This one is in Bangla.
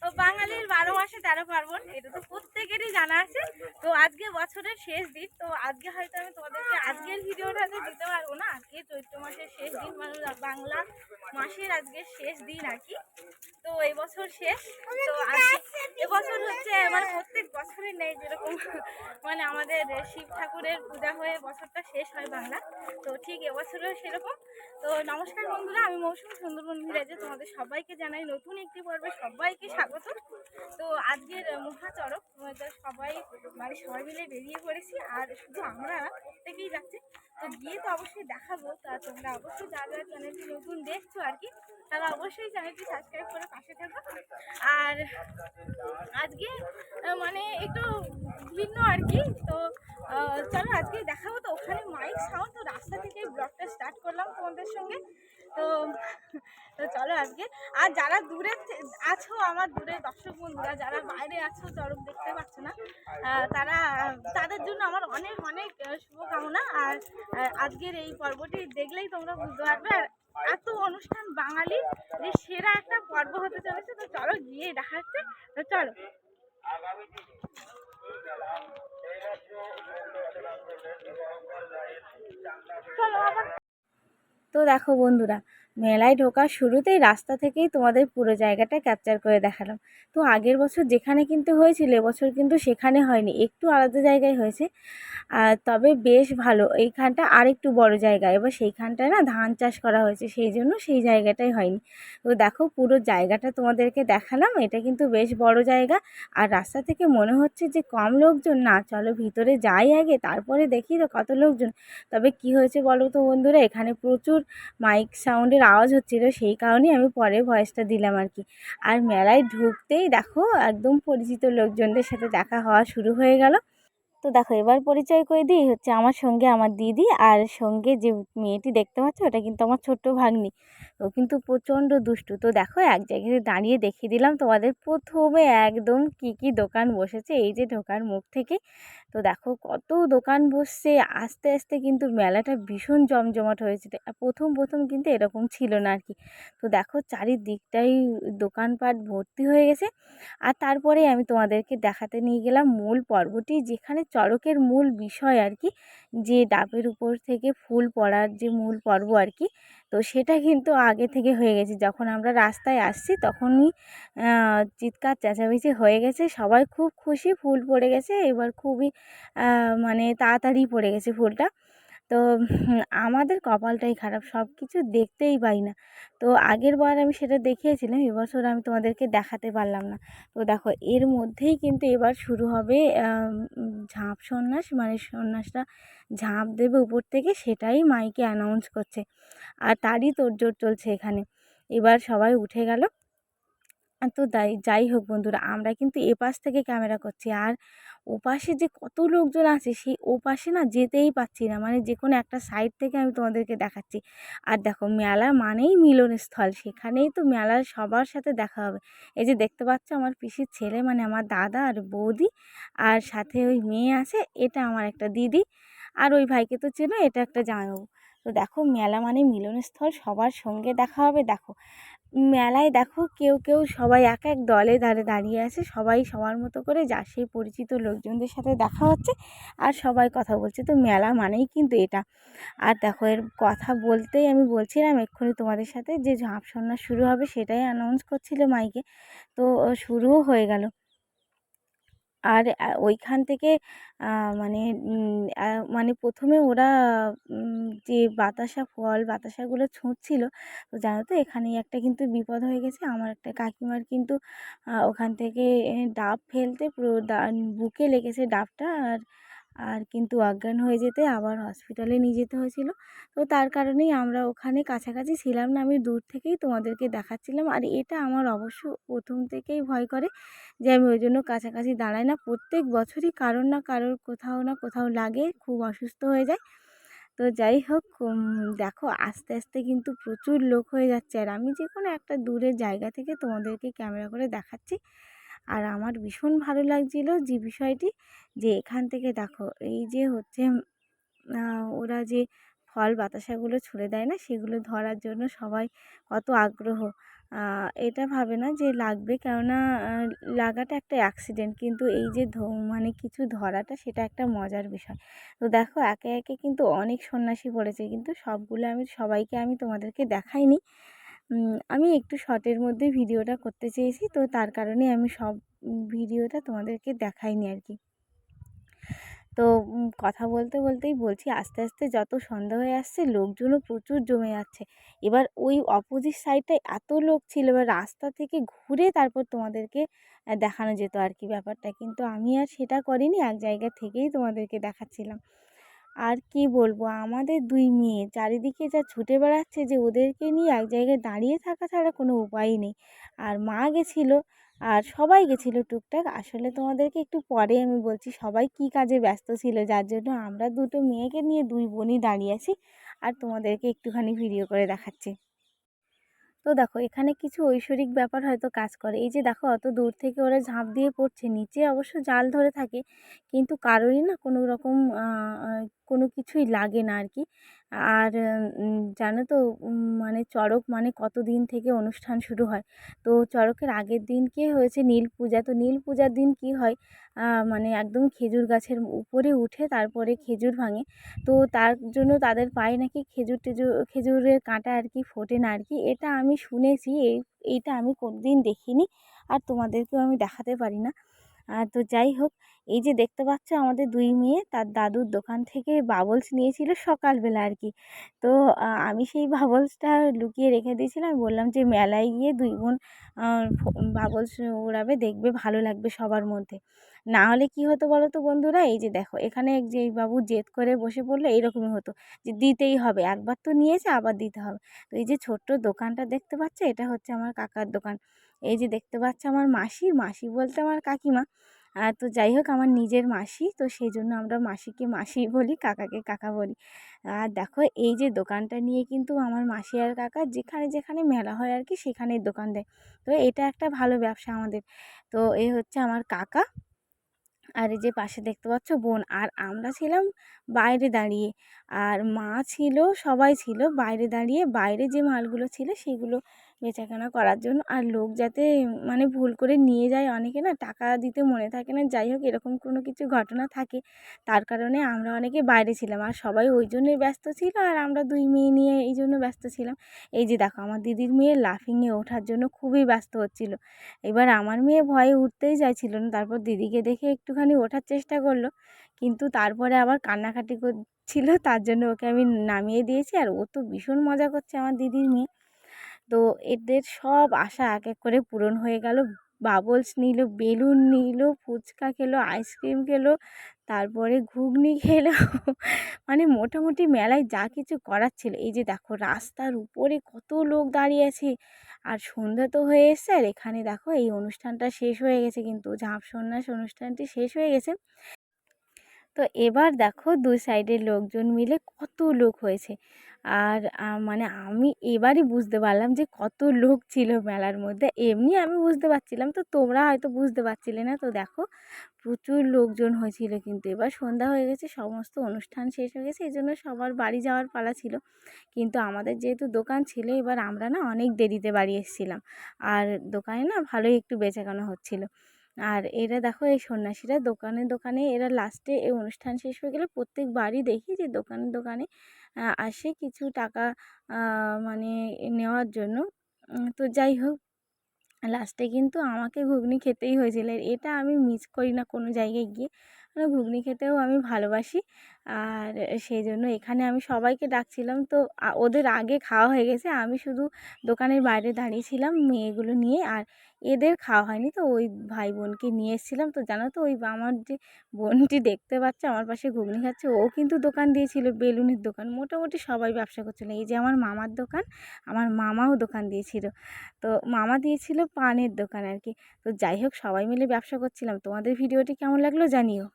তো বাঙালির 12 মাসে 13 পার্বণ, এটা তো প্রত্যেকেরই জানা আছে। তো আজকে বছরের শেষ দিন, তো আজকে হয়তো আমি তোমাদেরকে আজকের ভিডিওটাতে দিতে পারবো না। আজকে চৈত্র মাসের শেষ দিন, মানে বাংলা মাসের আজকে শেষ দিন আর কি। তো এই বছর শেষ। তো আজকে এবছর হচ্ছে মানে প্রত্যেক বছরই নেই যেরকম মানে আমাদের শিব ঠাকুরের পূজা হয়ে বছরটা শেষ হয় বাংলা, তো ঠিক এবছরও সেরকম। তো নমস্কার বন্ধুরা, আমি মৌসুমী সুন্দরবন ভিলেজে তোমাদের সবাইকে জানাই নতুন একটি পর্বে সবাইকে স্বাগত। তো আজকের মহাচড়ক তোমাদের সবাই সবাই মিলে বেরিয়ে পড়েছি, আর শুধু আমরা প্রত্যেকেই যাচ্ছি। তো গিয়ে তো অবশ্যই দেখাবো। তা তোমরা অবশ্যই যারা চ্যানেলটি নতুন দেখছো আর কি, তারা অবশ্যই চ্যানেলটি সাবস্ক্রাইব করে পাশে থাকো। আর আজকে মানে একটু ভিন্ন আর কি। তো চলো আজকে দেখাবো। তো ওখানে মাইক সাউন্ড, তো রাস্তা থেকে ব্লগটা স্টার্ট করলাম তোমাদের সঙ্গে। তো তো চলো আজকে। আর যারা দূরে আছো, আমার দূরের দর্শক বন্ধুরা যারা বাইরে আছো, চরক দেখতে পাচ্ছ না, তাদের জন্য আমার অনেক অনেক শুভকামনা। আর আজকের এই পর্বটি দেখলেই তোমরা বুঝতে পারবে। আর এত অনুষ্ঠান বাঙালির যে সেরা একটা পর্ব হতে চলেছে। তো চলো গিয়ে দেখাচ্ছে। তো চলো। তো দেখো বন্ধুরা, মেলায় ঢোকার শুরুতেই রাস্তা থেকেই তোমাদের পুরো জায়গাটা ক্যাপচার করে দেখালাম। তো আগের বছর যেখানে কিন্তু হয়েছিল এবছর কিন্তু সেখানে হয়নি, একটু আলাদা জায়গায় হয়েছে। তবে বেশ ভালো, এইখানটা আর একটু বড় জায়গা। এবার সেইখানটায় না ধান চাষ করা হয়েছে, সেই জন্য সেই জায়গাটাই হয়নি। তো দেখো পুরো জায়গাটা তোমাদেরকে দেখালাম, এটা কিন্তু বেশ বড় জায়গা। আর রাস্তা থেকে মনে হচ্ছে যে কম লোকজন না, চলো ভিতরে যাই আগে, তারপরে দেখি তো কত লোকজন। তবে কি হয়েছে বলো তো বন্ধুরা, এখানে প্রচুর মাইক সাউন্ডের আওয়াজ হচ্ছিল, সেই কারণেই আমি পরে ভয়েসটা দিলাম আর কি। আর মেলায় ঢুকতেই দেখো একদম পরিচিত লোকজনদের সাথে দেখা হওয়া শুরু হয়ে গেল। তো দেখো এবার পরিচয় করে দিই, হচ্ছে আমার সঙ্গে আমার দিদি, আর সঙ্গে যে মেয়েটি দেখতে পাচ্ছ ওটা কিন্তু আমার ছোট্ট ভাগ্নি। ও কিন্তু প্রচণ্ড দুষ্টু। তো দেখো এক জায়গায় দাঁড়িয়ে দেখিয়ে দিলাম তোমাদের প্রথমে একদম কি কি দোকান বসেছে এই যে ঢোকার মুখ থেকে। তো দেখো কত দোকান বসছে, আস্তে আস্তে কিন্তু মেলাটা ভীষণ জমজমাট হয়েছে। প্রথম প্রথম কিন্তু এরকম ছিল না আর কি। তো দেখো চারিদিকটাই দোকানপাট ভর্তি হয়ে গেছে। আর তারপরে আমি তোমাদেরকে দেখাতে নিয়ে গেলাম মূল পর্বটি, যেখানে চড়কের মূল বিষয় আর কি, যে ডাবের উপর থেকে ফুল পড়ার যে মূল পর্ব আর কি। তো সেটা কিন্তু আগে থেকে হয়ে গেছে, যখন আমরা রাস্তায় আসছি তখনই চিৎকার চেঁচামেচি হয়ে গেছে, সবাই খুব খুশি, ফুল পড়ে গেছে এবার খুবই মানে তাড়াতাড়ি পড়ে গেছে ফুলটা। তো আমাদের কপালটাই খারাপ, সব কিছু দেখতেই পাই না। তো আগের বার আমি সেটা দেখিয়েছিলাম, এবছর আমি তোমাদেরকে দেখাতে পারলাম না। তো দেখো এর মধ্যেই কিন্তু এবার শুরু হবে ঝাঁপ সন্ন্যাস, মানে সন্ন্যাসটা ঝাঁপ দেবে উপর থেকে, সেটাই মাইকে অ্যানাউন্স করছে। আর তারই তোড়জোড় চলছে এখানে। এবার সবাই উঠে গেল। তো যাই হোক বন্ধুরা, আমরা কিন্তু এপাশ থেকে ক্যামেরা করছি, আর ওপাশে যে কত লোকজন আছে সেই ওপাশে না যেতেই পাচ্ছি না, মানে যে কোনো একটা সাইড থেকে আমি তোমাদেরকে দেখাচ্ছি। আর দেখো মেলা মানেই মিলনস্থল, সেখানেই তো মেলার সবার সাথে দেখা হবে। এই যে দেখতে পাচ্ছ আমার পিসির ছেলে, মানে আমার দাদা আর বৌদি, আর সাথে ওই মেয়ে আছে, এটা আমার একটা দিদি, আর ওই ভাইকে তো চেনো, এটা একটা জামাইবাবু। তো দেখো মেলা মানে মিলনস্থল, সবার সঙ্গে দেখা হবে। দেখো মেলায় দেখো কেউ কেউ সবাই এক এক দলে দাঁড়িয়ে আছে, সবাই সবার মতো করে যার সেই পরিচিত লোকজনদের সাথে দেখা হচ্ছে, আর সবাই কথা বলছে। তো মেলা মানেই কিন্তু এটা। আর দেখো এর কথা বলতেই আমি বলছিলাম এক্ষুনি তোমাদের সাথে যে ঝাঁপ সন্ন্যাস শুরু হবে, সেটাই অ্যানাউন্স করছিল মাইকে। তো শুরুও হয়ে গেল। আর ওইখান থেকে মানে মানে প্রথমে ওরা যে বাতাসাগুলো ছুঁড়ছিল। তো জানো তো এখানেই একটা কিন্তু বিপদ হয়ে গেছে, আমার একটা কাকিমার কিন্তু ওখান থেকে ডাব ফেলতে পুরো বুকে লেগেছে ডাবটা, আর আর কিন্তু অজ্ঞান হয়ে যেতে আবার হসপিটালে নিয়ে যেতে হয়েছিল। তো তার কারণেই আমরা ওখানে কাছাকাছি ছিলাম না, আমি দূর থেকেই তোমাদেরকে দেখাচ্ছিলাম। আর এটা আমার অবশ্য প্রথম থেকেই ভয় করে যে আমি ওই জন্য কাছাকাছি দাঁড়াই না। প্রত্যেক বছরই কারোর না কারোর কোথাও না কোথাও লাগে, খুব অসুস্থ হয়ে যায়। তো যাই হোক, দেখো আস্তে আস্তে কিন্তু প্রচুর লোক হয়ে যাচ্ছে, আর আমি যে কোনো একটা দূরের জায়গা থেকে তোমাদেরকে ক্যামেরা করে দেখাচ্ছি। আর আমার ভীষণ ভালো লাগছিল যে বিষয়টি, যে এখান থেকে দেখো এই যে হচ্ছে ওরা যে ফল বাতাসাগুলো ছুঁড়ে দেয় না, সেগুলো ধরার জন্য সবাই কত আগ্রহ। এটা ভাবে না যে লাগবে, কেননা লাগাটা একটা অ্যাক্সিডেন্ট, কিন্তু এই যে মানে কিছু ধরাটা সেটা একটা মজার বিষয়। তো দেখো একে একে কিন্তু অনেক সন্ন্যাসী পড়েছে, কিন্তু সবগুলো সবাইকে আমি তোমাদেরকে দেখাইনি। আমি একটু শর্টের মধ্যে ভিডিওটা করতে চেয়েছি, তো তার কারণে আমি সব ভিডিওটা তোমাদেরকে দেখাইনি আর কি। তো কথা বলতে বলতেই বলছি, আস্তে আস্তে যত সন্ধ্যা হয়ে আসছে লোকজনও প্রচুর জমে যাচ্ছে। এবার ওই অপোজিট সাইডটায় এত লোক ছিল, এবার রাস্তা থেকে ঘুরে তারপর তোমাদেরকে দেখানো যেত আর কি ব্যাপারটা, কিন্তু আমি আর সেটা করিনি, এক জায়গা থেকেই তোমাদেরকে দেখাচ্ছিলাম। আর কি বলবো, আমাদের দুই মেয়ে চারিদিকে যা ছুটে বেড়াচ্ছে যে ওদেরকে নিয়ে এক জায়গায় দাঁড়িয়ে থাকা ছাড়া কোনো উপায়ই নেই। আর মা গেছিলো, আর সবাই গেছিলো টুকটাক। আসলে তোমাদেরকে একটু পরে আমি বলছি সবাই কী কাজে ব্যস্ত ছিল, যার জন্য আমরা দুটো মেয়েকে নিয়ে দুই বোনই দাঁড়িয়ে আছি আর তোমাদেরকে একটুখানি ভিডিও করে দেখাচ্ছি। তো দেখো এখানে কিছু ঐশ্বরিক ব্যাপার হয়তো কাজ করে। এই যে দেখো অত দূর থেকে ওরা ঝাঁপ দিয়ে পড়ছে, নিচে অবশ্য জাল ধরে থাকে, কিন্তু কারোরই না কোনো রকম কোনো কিছুই লাগে না আর কি। আর জানো তো মানে চড়ক মানে কতদিন থেকে অনুষ্ঠান শুরু হয়। তো চড়কের আগের দিনকে হয়েছে নীল পূজা। তো নীল পূজার দিন কি হয়, মানে একদম খেজুর গাছের উপরে উঠে তারপরে খেজুর ভাঙে। তো তার জন্য তাদের পায়ে নাকি খেজুরের কাঁটা আর কি ফোটে না আর কি, এটা আমি শুনেছি। এইটা আমি কোনোদিন দেখিনি, আর তোমাদেরকেও আমি দেখাতে পারি না। তো যাই হোক, এই যে দেখতে পাচ্ছ আমাদের দুই মেয়ে তার দাদুর দোকান থেকে বাবলস নিয়েছিল সকালবেলা আর কি। তো আমি সেই বাবলসটা লুকিয়ে রেখে দিয়েছিলাম, বললাম যে মেলায় গিয়ে দুই বোন বাবলস ওড়াবে, দেখবে ভালো লাগবে সবার মধ্যে। না হলে কি হতো বলো তো বন্ধুরা, এই যে দেখো এখানে যে এই বাবু জেদ করে বসে পড়লো, এরকমই হতো যে দিতেই হবে, একবার তো নিয়েছে আবার দিতে হবে। তো এই যে ছোট্ট দোকানটা দেখতে পাচ্ছ, এটা হচ্ছে আমার কাকার দোকান। এই যে দেখতে পাচ্ছ আমার মাসি, মাসি বলতে আমার কাকিমা। তো যাই হোক আমার নিজের মাসি, তো সেই জন্য আমরা মাসিকে মাসি বলি, কাকাকে কাকা বলি। আর দেখো এই যে দোকানটা নিয়ে কিন্তু আমার মাসি আর কাকা যেখানে যেখানে মেলা হয় আর কি সেখানেই দোকান দেয়। তো এটা একটা ভালো ব্যবসা আমাদের। তো এই হচ্ছে আমার কাকা, আর এই যে পাশে দেখতে পাচ্ছ বোন, আর আমরা ছিলাম বাইরে দাঁড়িয়ে, আর মা ছিল, সবাই ছিল বাইরে দাঁড়িয়ে, বাইরে যে মালগুলো ছিল সেগুলো বেচাকেনা করার জন্য। আর লোক যাতে মানে ভুল করে নিয়ে যায়, অনেকে না টাকা দিতে মনে থাকে না, যাই হোক এরকম কোনো কিছু ঘটনা থাকে, তার কারণে আমরা অনেকে বাইরে ছিলাম, আর সবাই ওই জন্যই ব্যস্ত ছিল, আর আমরা দুই মেয়ে নিয়ে এই জন্য ব্যস্ত ছিলাম। এই যে দেখো আমার দিদির মেয়ে লাফিংয়ে ওঠার জন্য খুবই ব্যস্ত হচ্ছিল। এবার আমার মেয়ে ভয়ে উঠতেই চাইছিল না, তারপর দিদিকে দেখে একটুখানি ওঠার চেষ্টা করলো, কিন্তু তারপরে আবার কান্নাকাটি করছিল, তার জন্য ওকে আমি নামিয়ে দিয়েছি। আর ও তো ভীষণ মজা করছে আমার দিদির মেয়ে। তো এদের সব আশা এক এক করে পূরণ হয়ে গেল। বাবলস নিল, বেলুন নিল, ফুচকা খেলো, আইসক্রিম খেলো, তারপরে ঘুগনি খেলো। মানে মোটামুটি মেলায় যা কিছু করার ছিল। এই যে দেখো রাস্তার উপরে কত লোক দাঁড়িয়ে আছে, আর সন্ধ্যা তো হয়ে এসছে, আর এখানে দেখো এই অনুষ্ঠানটা শেষ হয়ে গেছে, কিন্তু ঝাঁপ সন্ন্যাস অনুষ্ঠানটি শেষ হয়ে গেছে। তো এবার দেখো দুই সাইডের লোকজন মিলে কত লোক হয়েছে। আর মানে আমি এবারই বুঝতে পারলাম যে কত লোক ছিল মেলার মধ্যে। এমনি আমি বুঝতে পারছিলাম, তো তোমরা হয়তো বুঝতে পারছিলে না। তো দেখো প্রচুর লোকজন হয়েছিল, কিন্তু এবার সন্ধ্যা হয়ে গেছে, সমস্ত অনুষ্ঠান শেষ হয়ে গেছে, এই জন্য সবার বাড়ি যাওয়ার পালা ছিল। কিন্তু আমাদের যেহেতু দোকান ছিল, এবার আমরা না অনেক দেরিতে বাড়ি এসেছিলাম, আর দোকানে না ভালোই একটু বেচাকেনা হচ্ছিলো। আর এরা দেখো এই সন্ন্যাসীরা দোকানে দোকানে, এরা লাস্টে এই অনুষ্ঠান শেষ হয়ে গেলে প্রত্যেকবারই দেখি যে দোকানে দোকানে আসে কিছু টাকা মানে নেওয়ার জন্য। তো যাই হোক লাস্টে কিন্তু আমাকে ঘুগনি খেতেই হয়েছিল, এটা আমি মিস করি না কোনো জায়গায় গিয়ে, মানে ঘুগনি খেতেও আমি ভালোবাসি। আর সেই জন্য এখানে আমি সবাইকে ডাকছিলাম, তো ওদের আগে খাওয়া হয়ে গেছে, আমি শুধু দোকানের বাইরে দাঁড়িয়েছিলাম মেয়েগুলো নিয়ে, আর এদের খাওয়া হয়নি, তো ওই ভাই বোনকে নিয়ে এসেছিলাম। তো জানো তো ওই আমার যে বোনটি দেখতে পাচ্ছে আমার পাশে ঘুগনি খাচ্ছে, ও কিন্তু দোকান দিয়েছিল, বেলুনের দোকান, মোটামুটি সবাই ব্যবসা করছিল। এই যে আমার মামার দোকান, আমার মামাও দোকান দিয়েছিল, তো মামা দিয়েছিল পানের দোকান আর কি। তো যাই হোক সবাই মিলে ব্যবসা করছিলাম। তোমাদের ভিডিওটি কেমন লাগলো জানিও।